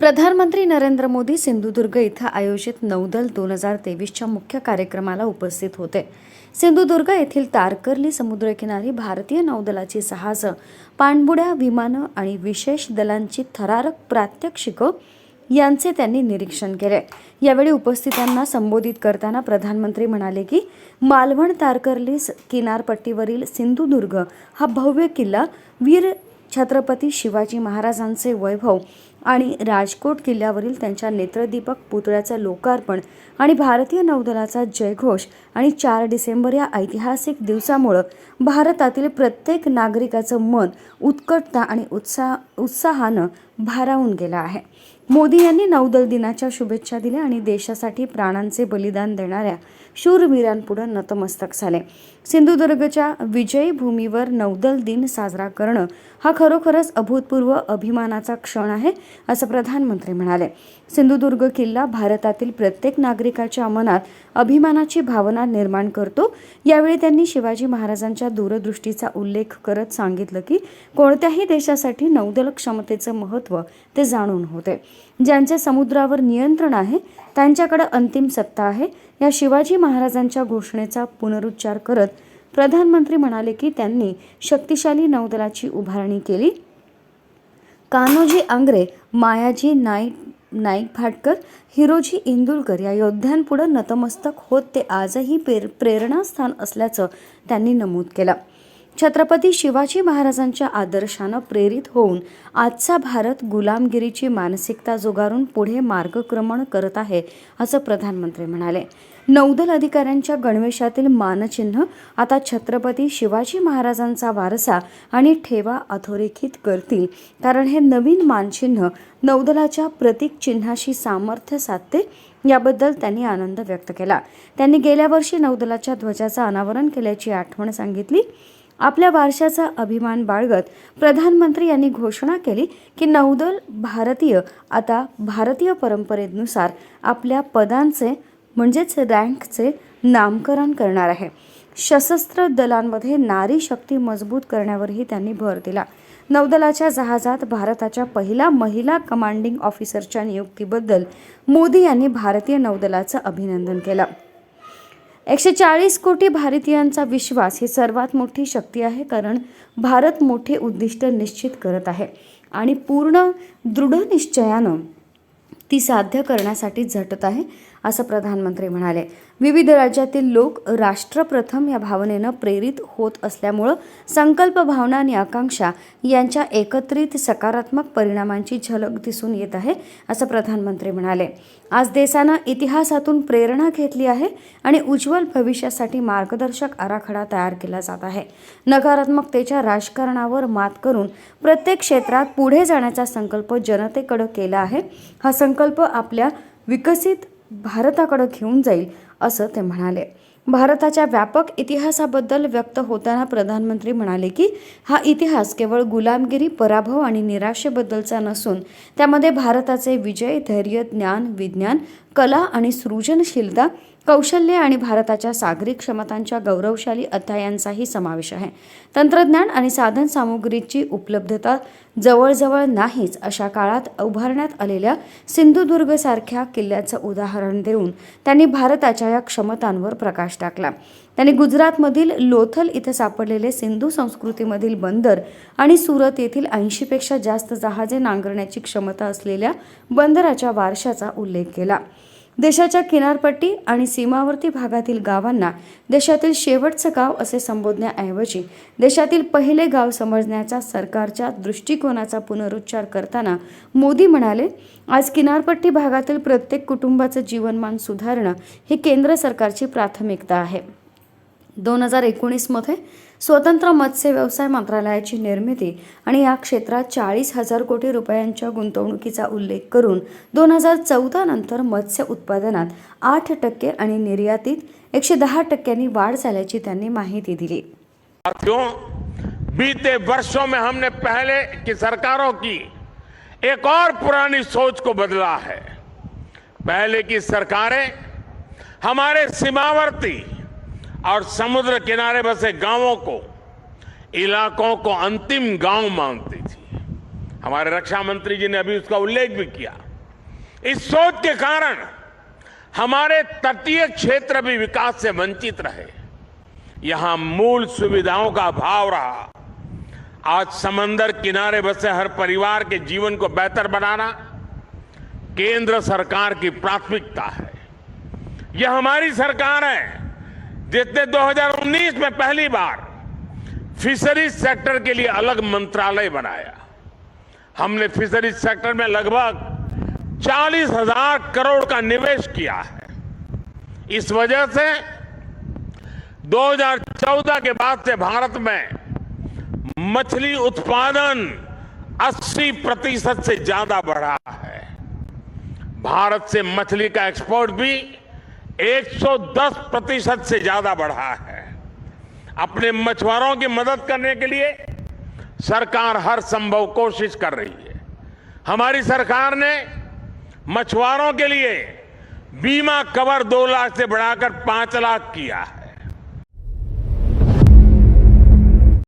प्रधानमंत्री नरेंद्र मोदी सिंधुदुर्ग इथं आयोजित नौदल 2023च्या मुख्य कार्यक्रमाला उपस्थित होते. सिंधुदुर्ग येथील तारकर्ली समुद्रकिनारी भारतीय नौदलाची जहाजं, पाणबुड्या, विमानं आणि विशेष दलांची थरारक प्रात्यक्षिकं यांचे त्यांनी निरीक्षण केले. यावेळी उपस्थितांना संबोधित करताना प्रधानमंत्री म्हणाले की मालवण तारकर्ली किनारपट्टीवरील सिंधुदुर्ग हा भव्य किल्ला वीर छत्रपती शिवाजी महाराजांचे वैभव आणि राजकोट किल्ल्यावरील त्यांच्या नेत्रदीपक पुतळ्याचं लोकार्पण आणि भारतीय नौदलाचा जयघोष आणि 4 डिसेंबर या ऐतिहासिक दिवसामुळे भारतातील प्रत्येक नागरिकाचं मन उत्कटता आणि उत्साहानं भारावून गेलं आहे. मोदी यांनी नौदल दिनाच्या शुभेच्छा दिल्या आणि देशासाठी प्राणांचे बलिदान देणाऱ्या शूरवीरांपुढे नतमस्तक झाले. सिंधुदुर्गच्या विजयी भूमीवर नौदल दिन साजरा करणं हा खरोखरच अभूतपूर्व अभिमानाचा क्षण आहे, असं प्रधानमंत्री म्हणाले. सिंधुदुर्ग किल्ला भारतातील प्रत्येक नागरिकाच्या मनात अभिमानाची भावना निर्माण करतो. यावेळी त्यांनी शिवाजी महाराजांच्या दूरदृष्टीचा उल्लेख करत सांगितलं की कोणत्याही देशासाठी नौदल क्षमतेचं महत्त्व ते जाणून होते. ज्यांचे समुद्रावर नियंत्रण आहे त्यांच्याकडे अंतिम सत्ता आहे. या शिवाजी महाराजांच्या घोषणेचा पुनरुच्चार करत प्रधानमंत्री म्हणाले की त्यांनी शक्तिशाली नौदलाची उभारणी केली. कान्होजी आंग्रे, मायाजी नाईक भाटकर, हिरोजी इंदुलकर या योद्ध्यांपुढे नतमस्तक होत ते आजही प्रेरणास्थान असल्याचं त्यांनी नमूद केलं. छत्रपती शिवाजी महाराजांच्या आदर्शानं प्रेरित होऊन आजचा भारत गुलामगिरीची मानसिकता जुगारून पुढे मार्गक्रमण करत आहे, असं प्रधानमंत्री म्हणाले. नौदल अधिकाऱ्यांच्या गणवेशातील मानचिन्ह आता छत्रपती शिवाजी महाराजांचा वारसा आणि ठेवा अधोरेखित करतील, कारण हे नवीन मानचिन्ह नौदलाच्या प्रतीक चिन्हाशी सामर्थ्य साधते. याबद्दल त्यांनी आनंद व्यक्त केला. त्यांनी गेल्या वर्षी नौदलाच्या ध्वजाचं अनावरण केल्याची आठवण सांगितली. आपल्या वारशाचा अभिमान बाळगत प्रधानमंत्री यांनी घोषणा केली की नौदल आता भारतीय परंपरेनुसार आपल्या पदांचे म्हणजेच रँकचे नामकरण करणार आहे. सशस्त्र दलांमध्ये नारी शक्ती मजबूत करण्यावरही त्यांनी भर दिला. नौदलाच्या जहाजात भारताच्या पहिल्या महिला कमांडिंग ऑफिसरच्या नियुक्तीबद्दल मोदी यांनी भारतीय नौदलाचं अभिनंदन केलं. 140 कोटी भारतीयांचा विश्वास ही सर्वात मोठी शक्ती आहे, कारण भारत मोठे उद्दिष्ट निश्चित करत आहे आणि पूर्ण दृढनिश्चयानं ती साध्य करण्यासाठी झटत आहे, असं प्रधानमंत्री म्हणाले. विविध राज्यातील लोक राष्ट्रप्रथम या भावनेनं प्रेरित होत असल्यामुळं संकल्प भावना आणि आकांक्षा यांच्या एकत्रित सकारात्मक परिणामांची झलक दिसून येत आहे, असं प्रधानमंत्री म्हणाले. आज देशानं इतिहासातून प्रेरणा घेतली आहे आणि उज्ज्वल भविष्यासाठी मार्गदर्शक आराखडा तयार केला जात आहे. नकारात्मकतेच्या राजकारणावर मात करून प्रत्येक क्षेत्रात पुढे जाण्याचा संकल्प जनतेकडे केला आहे. हा संकल्प आपल्या विकसित भारताकडे घेऊन जाईल, असं ते म्हणाले. भारताच्या व्यापक इतिहासाबद्दल व्यक्त होताना प्रधानमंत्री म्हणाले की हा इतिहास केवळ गुलामगिरी, पराभव आणि निराशेबद्दलचा नसून त्यामध्ये भारताचे विजय, धैर्य, ज्ञान, विज्ञान, कला आणि सृजनशीलता, कौशल्य आणि भारताच्या सागरी क्षमतांच्या गौरवशाली अध्यायांचाही समावेश आहे. तंत्रज्ञान आणि साधन सामुग्रीची उपलब्धता जवळजवळ नाहीच अशा काळात उभारण्यात आलेल्या सिंधुदुर्गसारख्या किल्ल्याचं उदाहरण देऊन त्यांनी भारताच्या या क्षमतांवर प्रकाश टाकला. त्यांनी गुजरातमधील लोथल इथे सापडलेले सिंधू संस्कृतीमधील बंदर आणि सुरत येथील 80पेक्षा जास्त जहाजे नांगरण्याची क्षमता असलेल्या बंदराच्या वारशाचा उल्लेख केला. देशाच्या किनारपट्टी आणि सीमावर्ती भागातील गावांना देशातील शेवटचं गाव असे संबोधण्याऐवजी देशातील पहिले गाव समजण्याच्या सरकारच्या दृष्टिकोनाचा पुनरुच्चार करताना मोदी म्हणाले, आज किनारपट्टी भागातील प्रत्येक कुटुंबाचं जीवनमान सुधारणं ही केंद्र सरकारची प्राथमिकता आहे. 2019 मध्ये स्वतंत्र मत्स्य व्यवसाय मंत्रालयाची निर्मिती आणि या क्षेत्रात 40,000 कोटी रुपयांच्या गुंतवणुकीचा उल्लेख करून 2014 नंतर मत्स्य उत्पादनात 8% आणि निर्यातीत 110% वाढ झाल्याची त्यांनी माहिती दिली. बीते वर्षों में हमने पहले की सरकारों की एक और पुरानी सोच को बदला है. पहले की सरकारें हमारे सीमावर्ती और समुद्र किनारे बसे गांवों को, इलाकों को अंतिम गांव मानती थी. हमारे रक्षा मंत्री जी ने अभी उसका उल्लेख भी किया. इस सोच के कारण हमारे तटीय क्षेत्र भी विकास से वंचित रहे। यहां मूल सुविधाओं का अभाव रहा। आज समंदर किनारे बसे हर परिवार के जीवन को बेहतर बनाना केंद्र सरकार की प्राथमिकता है। यह हमारी सरकार है जिसने 2019 में पहली बार फिशरीज सेक्टर के लिए अलग मंत्रालय बनाया। हमने फिशरीज सेक्टर में लगभग 40,000 करोड़ का निवेश किया है। इस वजह से 2014 के बाद से भारत में मछली उत्पादन 80% से ज्यादा बढ़ा है। भारत से मछली का एक्सपोर्ट भी 110% से ज्यादा बढ़ा है। अपने मछुआरों की मदद करने के लिए सरकार हर संभव कोशिश कर रही है। हमारी सरकार ने मछुआरों के लिए बीमा कवर 2 लाख से बढ़ाकर 5 लाख किया है।